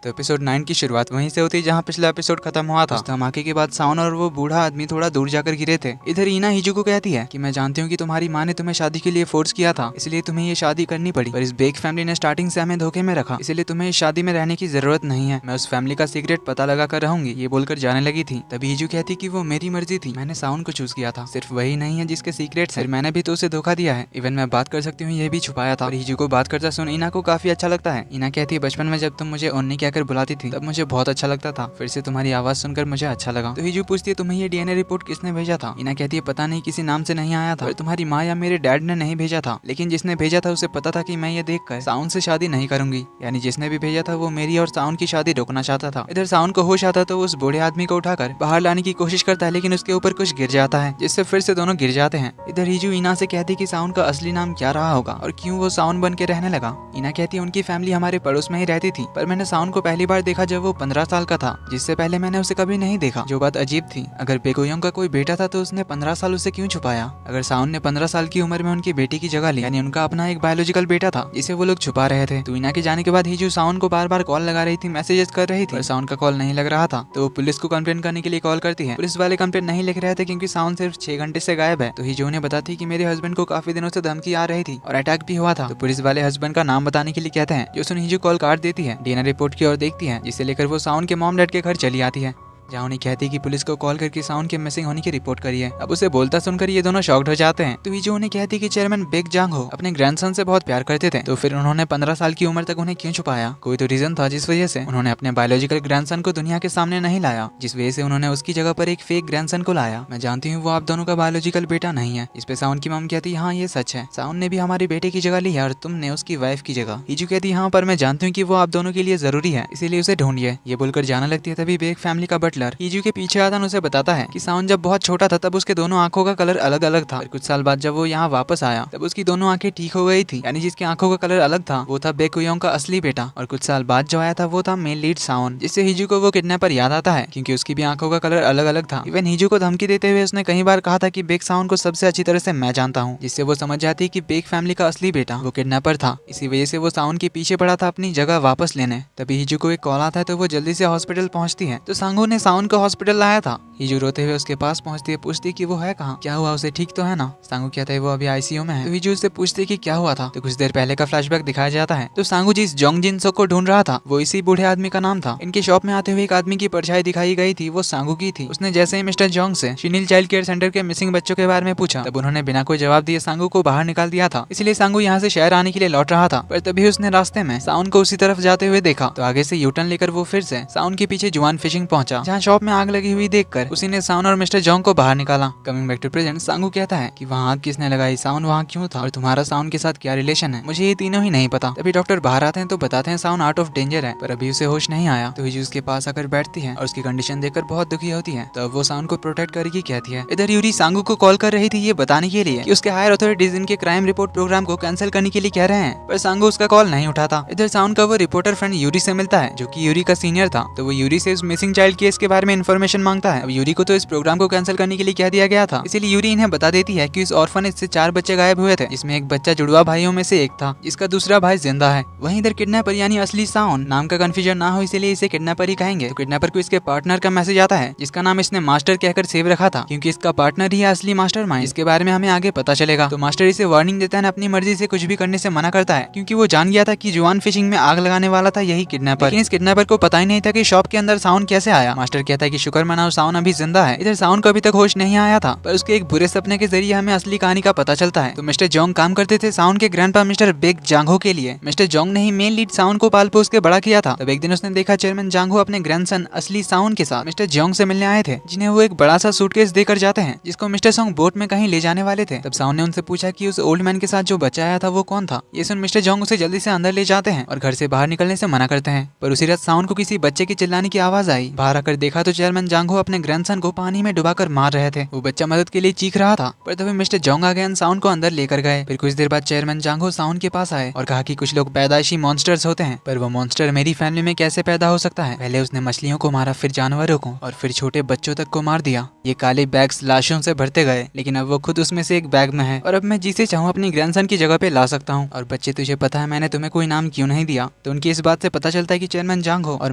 तो एपिसोड 9 की शुरुआत वहीं से होती है जहाँ पिछला एपिसोड खत्म हुआ था। उस धमाके के बाद साउन और वो बूढ़ा आदमी थोड़ा दूर जाकर गिरे थे। इधर ईना हिजू को कहती है कि मैं जानती हूँ कि तुम्हारी माँ ने तुम्हें शादी के लिए फोर्स किया था, इसलिए तुम्हें ये शादी करनी पड़ी, पर इस बेक फैमिली ने स्टार्टिंग से हमें धोखे में रखा, इसलिए तुम्हें इस शादी में रहने की जरूरत नहीं है। मैं उस फैमिली का सीक्रेट पता लगा कर रहूंगी। ये बोलकर जाने लगी थी। तभी हिजू कहती कि वो मेरी मर्जी थी, मैंने साउन को चूज किया था, सिर्फ वही नहीं है जिसके सीक्रेट है, मैंने भी तो उसे धोखा दिया है, इवन मैं बात कर सकती हूँ ये भी छुपाया था। और हिजू को बात करता सुन ईना को काफी अच्छा लगता है। ईना कहती है बचपन में जब तुम मुझे ओन्नी कहकर बुलाती थी तब मुझे बहुत अच्छा लगता था, फिर से तुम्हारी आवाज सुनकर मुझे अच्छा लगा। तो हिजू पूछती है तुम्हें ये डीएनए रिपोर्ट किसने भेजा था? ईना कहती है पता नहीं, किसी नाम से नहीं आया था, तुम्हारी माँ या मेरे डैड ने नहीं भेजा था, लेकिन जिसने भेजा था उसे पता था कि मैं ये देखकर साउन से शादी नहीं करूंगी, यानी जिसने भी भेजा था वो मेरी और साउन की शादी रोकना चाहता था। इधर साउन को होश आता तो उस बूढ़े आदमी को उठाकर बाहर लाने की कोशिश करता है, लेकिन उसके ऊपर कुछ गिर जाता है जिससे फिर से दोनों गिर जाते हैं। इधर हिजू ईना से कहती कि साउन का असली नाम क्या रहा होगा और क्यों वो साउन बन के रहने लगा। ईना कहती है उनकी फैमिली हमारे पड़ोस में ही रहती थी, पर मैंने साउन को पहली बार देखा जब वो 15 साल का था, जिससे पहले मैंने उसे कभी नहीं देखा। जो बात अजीब थी, अगर बेगोयंग का कोई बेटा था तो उसने 15 साल उसे क्यों छुपाया? अगर साउन ने 15 साल की उम्र में उनकी बेटी की जगह ली, यानी उनका अपना एक बायोलॉजिकल बेटा था जिसे वो लोग छुपा रहे थे। तो ईना के जाने के बाद हिजू साउन को बार बार कॉल लगा रही थी, मैसेजेस कर रही थी, पर साउन का कॉल नहीं लग रहा था। तो वो पुलिस को कंप्लेंट करने के लिए कॉल करती है। पुलिस वाले कंप्लेंट नहीं लिख रहे थे क्योंकि साउन सिर्फ 6 घंटे से गायब है। तो हिजू ने बताती कि मेरे हस्बैंड को काफी दिनों से धमकी आ रही थी और अटैक भी हुआ था। तो पुलिस वाले हस्बैंड का नाम बताने के लिए कहते हैं, जो सुन हिजू कॉल काट देती है, डीएनए रिपोर्ट की ओर देखती है, जिसे लेकर वो साउन के मॉम डैड के घर चली आती है, जहाँ उन्हें कहती है कि पुलिस को कॉल करके साउन के मिसिंग होने की रिपोर्ट करी है। अब उसे बोलता सुनकर ये दोनों शॉक्ड हो जाते हैं। तो हिजू उन्हें कहती है कि चेयरमैन बेक जांग हो अपने ग्रैंडसन से बहुत प्यार करते थे, तो फिर उन्होंने 15 साल की उम्र तक उन्हें क्यों छुपाया? कोई तो रीजन था जिस वजह से उन्होंने अपने बायोलॉजिकल ग्रैंडसन को दुनिया के सामने नहीं लाया, जिस वजह से उन्होंने उसकी जगह पर एक फेक ग्रैंडसन को लाया। मैं जानती हूँ वो आप दोनों का बायोलॉजिकल बेटा नहीं है। इस पे साउन की मॉम कहती है हाँ ये सच है, साउन ने भी हमारे बेटे की जगह ली है और तुमने उसकी वाइफ की जगह। हिजू कहती है हाँ, पर मैं जानती हूँ कि वो आप दोनों के लिए जरूरी है, इसीलिए उसे ढूंढिए। ये बोलकर जाने लगती है। तभी बेक फैमिली का बटलर हिजू के पीछे आता उसे बताता है कि साउन जब बहुत छोटा था तब उसके दोनों आंखों का कलर अलग अलग था। कुछ साल बाद जब वो यहाँ वापस आया तब उसकी दोनों आंखें ठीक हो गई थी, यानी जिसकी आंखों का कलर अलग था वो था बेकुयोंग का असली बेटा। और कुछ साल बाद जो आया था वो था मेन लीड साउन, जिससे हिजू को वो किडनैपर याद आता है क्योंकि उसकी भी आंखों का कलर अलग अलग था। इवन हिजू को धमकी देते हुए उसने कई बार कहा था कि बेक साउन को सबसे अच्छी तरह से मैं जानता हूँ, जिससे वो समझ जाती कि बेक फैमिली का असली बेटा वो किडनैपर था। इसी वजह से वो साउन के पीछे पड़ा था अपनी जगह वापस लेने। तभी हिजू को एक कॉल आता है तो वो जल्दी से हॉस्पिटल पहुंचती है। तो सांगू ने साउन को हॉस्पिटल लाया था। हिजू रोते हुए उसके पास पहुंचती है, पूछती है कि वो है कहाँ, क्या हुआ, उसे ठीक तो है ना? सांगू कहता है वो अभी आईसीयू में है। तो हिजू उससे पूछती है कि क्या हुआ था। तो कुछ देर पहले का फ्लैशबैक दिखाया जाता है। तो सांगू जिस जोंग जिनसो को ढूंढ रहा था वो इसी बूढ़े आदमी का नाम था। इनके शॉप में आते हुए एक आदमी की परछाई दिखाई गई थी, वो सांगू की थी। उसने जैसे ही मिस्टर जोंग से शिनिल चाइल्ड केयर सेंटर के मिसिंग बच्चों के बारे में पूछा तब उन्होंने बिना कोई जवाब दिए सांगू को बाहर निकाल दिया था। इसलिए सांगू यहाँ से शहर आने के लिए लौट रहा था, पर तभी उसने रास्ते में साउन को उसी तरफ जाते हुए देखा। तो आगे से यूटर्न लेकर वो फिर से साउन के पीछे जुआन फिशिंग पहुंचा, जहाँ शॉप में आग लगी हुई देखकर उसी ने साउन और मिस्टर जोंग को बाहर निकाला। कमिंग बैक टू प्रेजेंट, सांगू कहता है कि वहाँ आग किसने लगाई, साउन वहाँ क्यों था और तुम्हारा साउन के साथ क्या रिलेशन है, मुझे ये तीनों ही नहीं पता। तभी डॉक्टर बाहर आते हैं तो बताते हैं साउन आउट ऑफ डेंजर है, पर अभी उसे होश नहीं आया। तो हिजू उसके पास आकर बैठती है और उसकी कंडीशन देखकर बहुत दुखी होती है। तो अब वो साउन को प्रोटेक्ट करेगी कहती है। इधर यूरी सांगू को कॉल कर रही थी ये बताने के लिए कि उसके हायर अथॉरिटीज इनके क्राइम रिपोर्ट प्रोग्राम को कैंसिल करने के लिए कह रहे हैं, पर सांगू उसका कॉल नहीं उठाता। इधर साउन का वो रिपोर्टर फ्रेंड यूरी से मिलता है जो कि यूरी का सीनियर था। तो वो यूरी से उस मिसिंग चाइल्ड केस के बारे में इन्फॉर्मेशन मांगता है। अब यूरी को तो इस प्रोग्राम को कैंसिल करने के लिए कह दिया गया था, इसीलिए यूरी इन्हें बता देती है कि इस ऑर्फनेज से 4 बच्चे गायब हुए थे, जिसमें एक बच्चा जुड़वा भाइयों में से एक था, जिसका दूसरा भाई जिंदा है। वहीं इधर किडनैपर यानी असली साउन, नाम का कंफ्यूजन ना हो इसलिए इसे किडनैपर ही कहेंगे। तो किडनैपर को इसके पार्टनर का मैसेज आता है जिसका नाम इसने मास्टर कहकर सेव रखा था, क्योंकि इसका पार्टनर ही है असली मास्टरमाइंड, इसके बारे में हमें आगे पता चलेगा। तो मास्टर इसे वार्निंग देता है, अपनी मर्जी से कुछ भी करने से मना करता है, क्योंकि वो जान गया था कि जुआन फिशिंग में आग लगाने वाला था यही किडनैपर। लेकिन इस किडनैपर को पता ही नहीं था कि शॉप के अंदर साउन कैसे आया। मास्टर कहता है कि शुक्र मनाओ साउन अभी जिंदा है। इधर साउन को अभी तक होश नहीं आया था, पर उसके एक बुरे सपने के जरिए हमें असली कहानी का पता चलता है। तो मिस्टर जोंग काम करते थे साउन के ग्रैंडपा मिस्टर बेक जांगहो के लिए। मिस्टर जोंग ने ही मेन लीड साउन को पाल पोस के बड़ा किया था। तब एक दिन उसने देखा चेयरमैन जांगहो अपने ग्रैंडसन असली साउन के साथ मिस्टर जोंग से मिलने आए थे, जिन्हें वो एक बड़ा सा सूटकेस देकर जाते हैं, जिसको मिस्टर सोंग बोट में कहीं ले जाने वाले थे। तब साउन ने उनसे पूछा कि उस ओल्ड मैन के साथ जो बच्चा आया था वो कौन था। ये सुन मिस्टर जोंग उसे जल्दी से अंदर ले जाते हैं और घर से बाहर निकलने से मना करते हैं। पर उसी रात साउन को किसी बच्चे की चिल्लाने की आवाज आई। बाहर आकर देखा तो चेयरमैन जांग हो अपने ग्रैंडसन को पानी में डुबाकर मार रहे थे। वो बच्चा मदद के लिए चीख रहा था, पर तभी मिस्टर जोंग आ गए और साउन को अंदर लेकर गए। फिर कुछ देर बाद चेयरमैन जांग हो साउन के पास आए और कहा कि कुछ लोग पैदाइशी मॉन्स्टर्स होते हैं, पर वो मॉन्स्टर मेरी फैमिली में कैसे पैदा हो सकता है। पहले उसने मछलियों को मारा, फिर जानवरों को और फिर छोटे बच्चों तक को मार दिया। ये काले बैग्स लाशों से भरते गए, लेकिन अब वो खुद उसमें से एक बैग में है और अब मैं जिसे चाहूँ अपनी ग्रैंडसन की जगह पे ला सकता हूँ। और बच्चे, तुझे पता है मैंने तुम्हें कोई नाम क्यों नहीं दिया? तो उनकी इस बात से पता चलता है कि चेयरमैन जांग हो और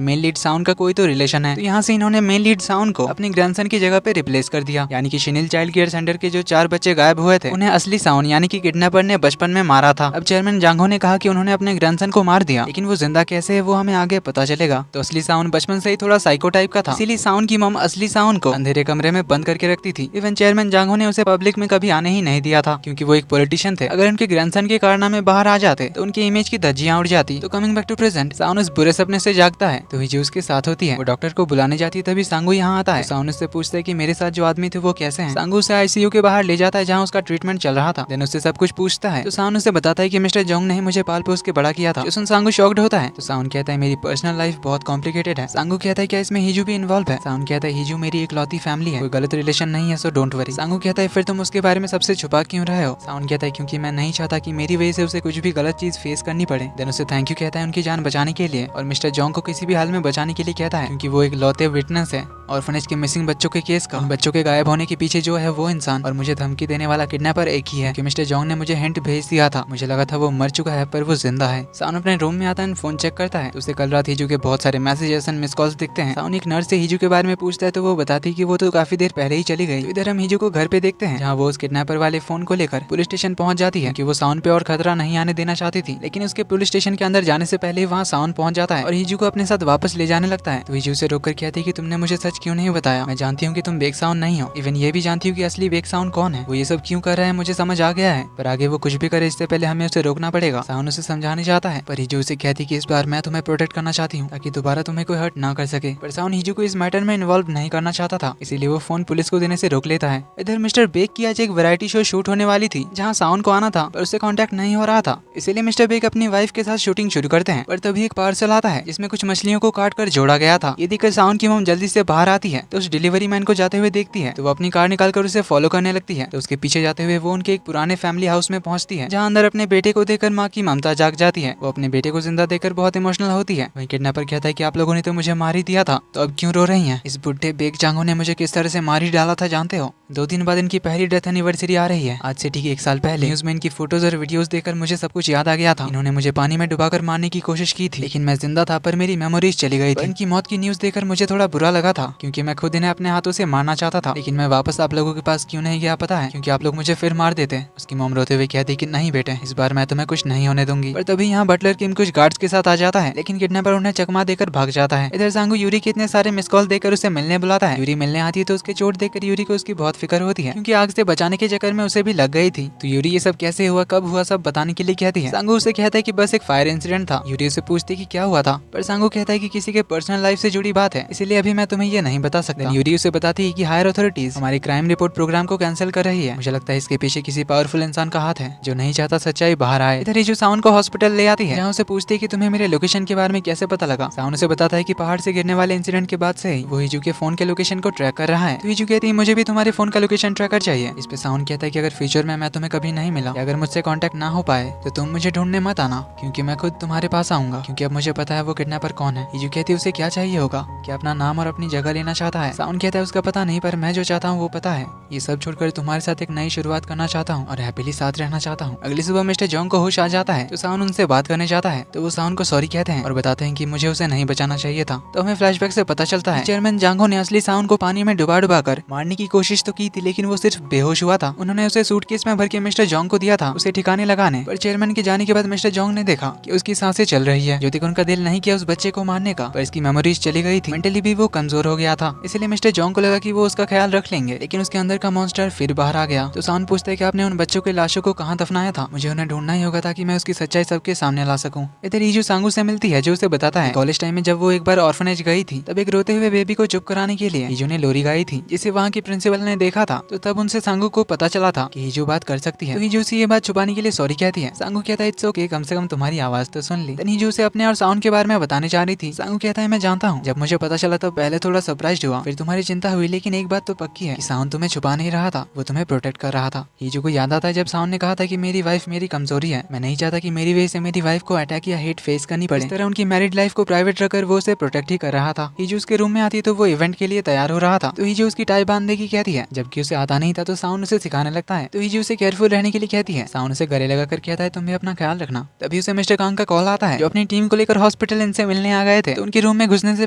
मेन लीड साउन का कोई तो रिलेशन है। तो यहाँ से इन्होंने मेन लीड साउन को अपनी ग्रैंडसन की जगह पे रिप्लेस कर दिया। यानी कि शिनिल चाइल्ड केयर सेंटर के जो 4 बच्चे गायब हुए थे उन्हें असली साउन यानी कि किडनैपर ने बचपन में मारा था। अब चेयरमैन जांग हो ने कहा कि उन्होंने अपने ग्रैंडसन को मार दिया, लेकिन वो जिंदा कैसे है वो हमें आगे पता चलेगा। तो असली साउन बचपन से ही थोड़ा साइको टाइप का था, इसीलिए साउन की मम असली साउन को अंधेरे कमरे में बंद करके रखती थी। इवन चेयरमैन जांग हो ने उसे पब्लिक में कभी आने ही नहीं दिया था, क्योंकि वो एक पॉलिटिशियन थे। अगर उनके ग्रैंडसन के कारनामे बाहर आ जाते तो उनकी इमेज की धज्जियां उड़ जाती। तो कमिंग बैक टू प्रेजेंट, साउन उस बुरे सपने से जागता है तो हिजू उसके साथ होती है। वो डॉक्टर को बुलाने जाती है, तभी सांगू यहाँ आता है। तो साउन उससे पूछता है कि मेरे साथ जो आदमी थे वो कैसे हैं। सांगू उसे आईसीयू के बाहर ले जाता है जहाँ उसका ट्रीटमेंट चल रहा था। देन उससे सब कुछ पूछता है। तो साउन उसे बताता है कि मिस्टर जोंग ने मुझे पाल पोस के बड़ा किया था। जो सुन सांगू शॉक्ड होता है। तो साउन कहता है मेरी पर्सनल लाइफ बहुत कॉम्प्लिकेटेड है। सांगू कहता है क्या इसमें हिजू भी इन्वॉल्व है? साउन कहता है हिजू मेरी इकलौती फैमिली है, कोई गलत रिलेशन नहीं है, सो डोंट वरी। सांगू कहता है फिर तुम उसके बारे में सबसे छुपा क्यों रहे हो? साउन कहता है क्योंकि मैं नहीं चाहता कि मेरी वजह से उसे कुछ भी गलत चीज फेस करनी पड़े। देन उसे थैंक यू कहता है उनकी जान बचाने के लिए, और मिस्टर जोंग को किसी भी हाल में बचाने के लिए कहता है, क्योंकि वो एक लौते विटनेस है ऑर्फनेज के मिसिंग बच्चों के केस का। उन बच्चों के गायब होने के पीछे जो है वो इंसान और मुझे धमकी देने वाला किडनैपर एक ही है। कि मिस्टर जोंग ने मुझे हिंट भेज दिया था, मुझे लगा था वो मर चुका है पर वो जिंदा है। साउन अपने रूम में आता है, फोन चेक करता है तो उसे कल रात हिजू के बहुत सारे मैसेजेस एंड मिस कॉल्स दिखते हैं। साउन एक नर्स से हिजू के बारे में पूछता है तो वो बताती है कि वो तो काफी देर पहले ही चली गई। तो इधर हम हिजू को घर पे देखते हैं, जहाँ वो उस किडनैपर वाले फोन को लेकर पुलिस स्टेशन पहुंच जाती है कि वो साउन पे और खतरा नहीं आने देना चाहती थी। लेकिन उसके पुलिस स्टेशन के अंदर जाने से पहले वहाँ साउन पहुंच जाता है और हिजू को अपने साथ वापस ले जाने लगता है। तो हिजू से रोककर कहती है कि तुमने मुझे सच क्यों नहीं बताया? मैं जानती हूँ कि तुम बेक साउन नहीं हो, इवन ये भी जानती हूँ कि असली बेक साउन कौन है। वो ये सब क्यों कर रहा है मुझे समझ आ गया है, पर आगे वो कुछ भी करे इससे पहले हमें उसे रोकना पड़ेगा। साउन उसे समझाने जाता है, पर हिजू उसे कहती कि इस बार मैं तुम्हें प्रोटेक्ट करना चाहती हूँ ताकि दोबारा तुम्हें कोई हर्ट ना कर सके। पर साउन हिजू को इस मैटर में इन्वॉल्व नहीं करना चाहता था, इसीलिए वो फोन पुलिस को देने से रोक लेता है। इधर मिस्टर बेक की आज एक वैरायटी शो शूट होने वाली थी जहाँ साउन को आना था, पर उससे कॉन्टेक्ट नहीं हो रहा था। इसीलिए मिस्टर बेक अपनी वाइफ के साथ शूटिंग शुरू करते हैं। पर तभी एक पार्सल आता है जिसमें कुछ मछलियों को काट कर जोड़ा गया था। ये देखकर साउन की मम जल्दी से बाहर आती है तो उस डिलीवरी मैन को जाते हुए देखती है। तो वो अपनी कार निकालकर उसे फॉलो करने लगती है। तो उसके पीछे जाते हुए वो उनके एक पुराने फैमिली हाउस में पहुंचती है, जहाँ अंदर अपने बेटे को देखकर माँ की ममता जाग जाती है। वो अपने बेटे को जिंदा देखकर बहुत इमोशनल होती है। वहीं किडनैपर कहता है कि आप लोगों ने तो मुझे मार ही दिया था, तो अब क्यों रो रही हैं? इस बुढ़े बेक जांगो ने मुझे किस तरह से मार ही डाला था जानते हो? 2 दिन बाद इनकी पहली डेथ एनिवर्सरी आ रही है। आज से ठीक 1 साल पहले न्यूज में इनकी फोटोज और वीडियोस देखकर मुझे सब कुछ याद आ गया था। इन्होंने मुझे पानी में डुबाकर मारने की कोशिश की थी, लेकिन मैं जिंदा था पर मेरी मेमोरीज चली गई थी। इनकी मौत की न्यूज देखकर मुझे थोड़ा बुरा लगा था, क्योंकि मैं खुद इन्हें अपने हाथों से मारना चाहता था। लेकिन मैं वापस आप लोगों के पास क्यों नहीं गया पता है? क्योंकि आप लोग मुझे फिर मार देते। उसकी मॉम रोते हुए कहती कि नहीं बेटे, इस बार मैं तुम्हें कुछ नहीं होने दूंगी। पर तभी यहाँ बटलर किम कुछ गार्ड्स के साथ आ जाता है, लेकिन किडनैपर उन्हें चकमा देकर भाग जाता है। इधर सांगू यूरी के इतने सारे मिस कॉल देकर उसे मिलने बुलाता है। यूरी मिलने आती है तो उसके चोट देखकर यूरी को उसकी बहुत फिक्र होती है, क्योंकि आग से बचाने के चक्कर में उसे भी लग गई थी। तो यूरी ये सब कैसे हुआ, कब हुआ, सब बताने के लिए कहती है। सांगू उसे कहता है कि बस एक फायर इंसिडेंट था। यूरी उसे पूछती है कि क्या हुआ था, पर सांगू कहता है कि किसी के पर्सनल लाइफ से जुड़ी बात है, इसलिए अभी मैं तुम्हें ये नहीं बता सकता। यूरी उसे बताती है कि हायर अथॉरिटीज हमारी क्राइम रिपोर्ट प्रोग्राम को कैंसिल कर रही है। मुझे लगता है इसके पीछे किसी पावरफुल इंसान का हाथ है जो नहीं चाहता सच्चाई बाहर आए। इधर हिजू साउन को हॉस्पिटल ले आती है, जहाँ उसे पूछती है कि तुम्हें मेरे लोकेशन के बारे में कैसे पता लगा। साउन उसे बताता है कि पहाड़ से गिरने वाले इंसिडेंट के बाद से ही वो हिजू के फोन के लोकेशन को ट्रैक कर रहा है। तो हिजू कहती है मुझे भी तुम्हारे फोन का लोकेशन ट्रैकर चाहिए। इस पे साउन कहता है कि अगर फ्यूचर में मैं तुम्हें कभी नहीं मिला या अगर मुझसे कांटेक्ट ना हो पाए तो तुम मुझे ढूंढने मत आना, क्योंकि मैं खुद तुम्हारे पास आऊंगा, क्योंकि अब मुझे पता है वो किडनैपर कौन है। हिजू कहती है उसे क्या चाहिए होगा, क्या अपना नाम और अपनी जगह लेना चाहता है। साउन कहता है उसका पता नहीं, पर मैं जो चाहता हूँ वो पता है। ये सब छोड़कर तुम्हारे साथ एक नई शुरुआत करना चाहता हूँ और हैप्पीली साथ रहना चाहता हूँ। अगली सुबह मिस्टर जोंग को होश आ जाता है तो साउन उनसे बात करने जाता है। तो वो साउन को सॉरी कहते हैं और बताते हैं कि मुझे उसे नहीं बचाना चाहिए था। तो हमें फ्लैशबैक से पता चलता है चेयरमैन जांगो ने असली साउन को पानी में डुबा कर मारने की कोशिश तो की थी, लेकिन वो सिर्फ बेहोश हुआ था। उन्होंने उसे सूटकेस में भर के मिस्टर जोंग को दिया था उसे ठिकाने लगाने, पर चेयरमैन के जाने के बाद मिस्टर जोंग ने देखा कि उसकी सांसें चल रही है, जो तक उनका दिल नहीं किया उस बच्चे को मारने का, पर इसकी मेमोरीज चली गई थी। मेंटली भी वो कमजोर हो गया था, इसलिए मिस्टर जोंग को लगा कि वो उसका ख्याल रख लेंगे, लेकिन उसके अंदर का मॉन्स्टर फिर बाहर आ गया। तो साउन पूछता है कि आपने उन बच्चों के लाशों को कहाँ दफनाया था? मुझे उन्हें ढूंढना ही होगा ताकि मैं उसकी सच्चाई सबके सामने ला सकूं। इधर ईजू सांगू से मिलती है, जो उसे बताता है कॉलेज टाइम में जब वो एक बार ऑर्फनेज गई थी तब एक रोते हुए बेबी को चुप कराने के लिए ईजू ने लोरी गाई थी, जिसे वहाँ की प्रिंसिपल ने देखा था। तो तब उनसे सांगू को पता चला था कि ईजू बात कर सकती है। तो ईजू से ये बात छुपाने के लिए सॉरी कहती है। सांगू कहता है इट्स ओके, कम से कम तुम्हारी आवाज तो सुन ली। ईजू से अपने और साउंड के बारे में बताने जा रही थी। सांगू कहता है मैं जानता हूँ, जब मुझे पता चला तो पहले थोड़ा सरप्राइज हुआ। फिर तुम्हारी चिंता हुई, लेकिन एक बात तो पक्की है कि साउन तुम्हें छुपा नहीं रहा था, वो तुम्हें प्रोटेक्ट कर रहा था। हीजू को याद आता है जब साउन ने कहा था कि मेरी वाइफ मेरी कमजोरी है, मैं नहीं चाहता कि मेरी वजह से मेरी वाइफ को अटैक या हेट फेस करनी पड़े। इस तरह उनकी मैरिड लाइफ को प्राइवेट रखकर वो उसे प्रोटेक्ट ही कर रहा था। हीजू उसके रूम में आती तो वो इवेंट के लिए तैयार हो रहा था, तो हीजू उसकी टाई बांधने की कहती है, जबकि उसे आता नहीं था। तो साउन उसे सिखाने लगता है, तो हीजू उसे केयरफुल रहने के लिए कहती है। साउन उसे गले लगाकर कहता है, तुम भी अपना ख्याल रखना। तभी उसे मिस्टर कांग का कॉल आता है, जो अपनी टीम को लेकर हॉस्पिटल इनसे मिलने आ गए थे। तो उनके रूम में घुसने से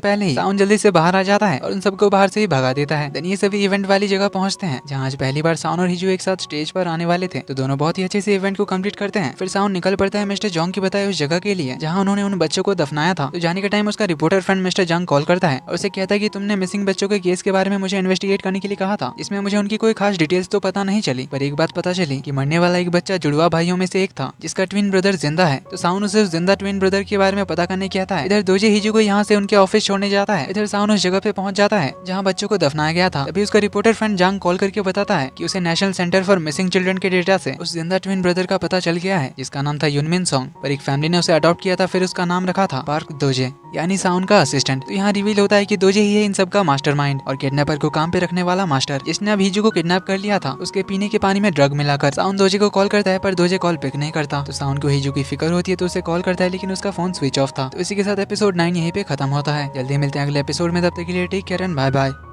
पहले ही साउन जल्दी से बाहर आ जाता है और उन सबको बाहर से ही भगा देता है। देन ये सभी इवेंट वाली जगह पहुंचते हैं, जहाँ आज पहली बार साउन और हीजू एक साथ स्टेज पर आने वाले थे। तो दोनों बहुत ही अच्छे से इवेंट को कंप्लीट करते हैं। फिर साउन निकल पड़ता है मिस्टर जोंग की बताए उस जगह के लिए जहाँ उन्होंने उन बच्चों को दफनाया था। तो जाने के टाइम उसका रिपोर्टर फ्रेंड मिस्टर जंग कॉल करता है और उसे कहता है कि तुमने मिसिंग बच्चों के केस के बारे में मुझे इन्वेस्टिगेट करने के लिए कहा था। इसमें मुझे उनकी कोई खास डिटेल्स तो पता नहीं चली, पर एक बात पता चली कि मरने वाला एक बच्चा जुड़वा भाइयों में से एक था, जिसका ट्विन ब्रदर जिंदा है। तो साउन उसे उस जिंदा ट्विन ब्रदर के बारे में पता करने कहता है। इधर दोजे हीजू को यहाँ से उनके ऑफिस छोड़ने जाता है। इधर साउन उस जगह पे पहुंच जाता है जहाँ बच्चों को दफनाया गया था। तभी उसका रिपोर्टर फ्रेंड जंग कॉल करके बताता है कि उसे national centre for missing children के डेटा से उस जिंदा ट्विन ब्रदर का पता चल गया है, जिसका नाम था यूनमिन सोंग। पर एक फैमिली ने उसे अडॉप्ट किया था, फिर उसका नाम रखा था पार्क दोजे, यानी साउन का असिस्टेंट। तो यहाँ रिवील होता है कि दोजे ही है इन सब का मास्टरमाइंड और किडनैपर को काम पे रखने वाला मास्टर, जिसने अब हीजू को किडनैप कर लिया था। उसके पीने के पानी में ड्रग मिलाकर साउन दोजे को कॉल करता है, पर दोजे कॉल पिक नहीं करता। तो साउन को हीजू की फिक्र होती है, तो उसे कॉल करता है, लेकिन उसका फोन स्विच ऑफ था। तो इसी के साथ एपिसोड 9 यहीं पे खत्म होता है। जल्दी मिलते हैं अगले एपिसोड में, तब तक के लिए take care and bye bye.